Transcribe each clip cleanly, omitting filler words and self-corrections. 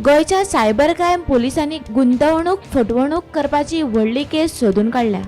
गोयच्या cyber crime पोलिसांनी गुंतवणूक फटवणूक करपाची व्हडली केस सोदून काढल्या।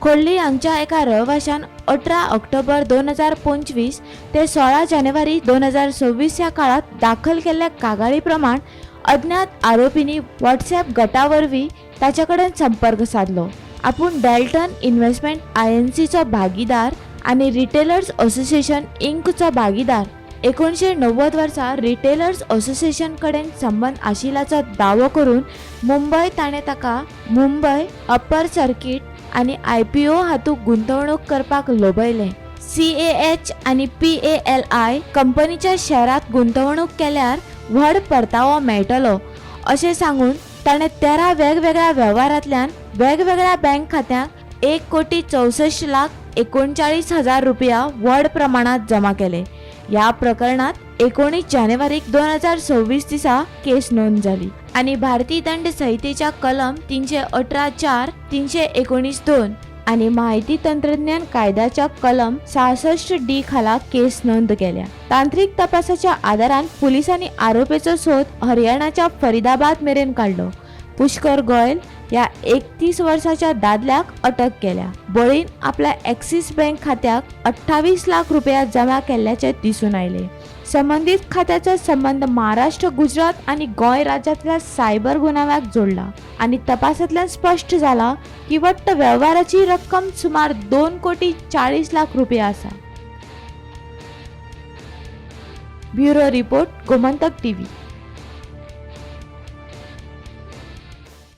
खोर्ली हांगच्या एका रहिवाशान 18 ऑक्टोबर 2025 ते 16 जानेवारी 2026 या काळात दाखल केल्ल्या कागाळी प्रमाण अज्ञात आरोपींनी व्हॉट्सॲप गटावरवीं ताचे संपर्क साधलो। आपूण डेल्टन इन्व्हेस्टमेंट INCचो भागीदार आणि रिटेलर्स असोसिएशन इंकचो भागीदार 1990 वर्सा रिटेलर्स असोसिएशन कडेन संबंध आशिल्ल्याचो दावो करून मुंबय ताणें ताका मुंबय अप्पर सर्किट आणि IPO हातूंत गुंतवणूक करपाक लोभयलें। CAH आणि PALI कंपनीच्या शेअरात गुंतवणूक केल्यार व्हड परतावो मेळटलो अशें सांगून ताणें 13 वेगवेगळ्या वेव्हारांतल्यान वेगवेगळ्या बँक खात्यांक 1,64,39,000 रुपया व्हड प्रमाणात जमा केले। या प्रकरणात 19 जानेवारी 2026 दिसा केस नोंद झाली आणि भारतीय दंड संहितेच्या कलम 318(4), 319(2) आणि माहिती तंत्रज्ञान कायद्याच्या कलम 66D खाला केस नोंद केल्या। तांत्रिक तपासाच्या आधारान पोलिसांनी आरोपीचो सोद हरियाणाच्या फरीदाबाद मेरेन काढलो। पुष्कर गोयल या 31 वर्षाच्या दादल्याक अटक केल्या। बळीन आपल्या ॲक्सिस बँक खात्याक 28 लाख रुपया जमा केल्ल्याचे दिसून आयले। संबंधित खात्याचा संबंध महाराष्ट्र, गुजरात आणि गोंय राज्यांतल्या सायबर गुन्ह्यांक जोडला आणि तपासांतल्यान स्पष्ट जाला की वट्ट व्यवहाराची रक्कम सुमार 2,40,00,000 रुपया आसा। Bureau report, Gomantak TV।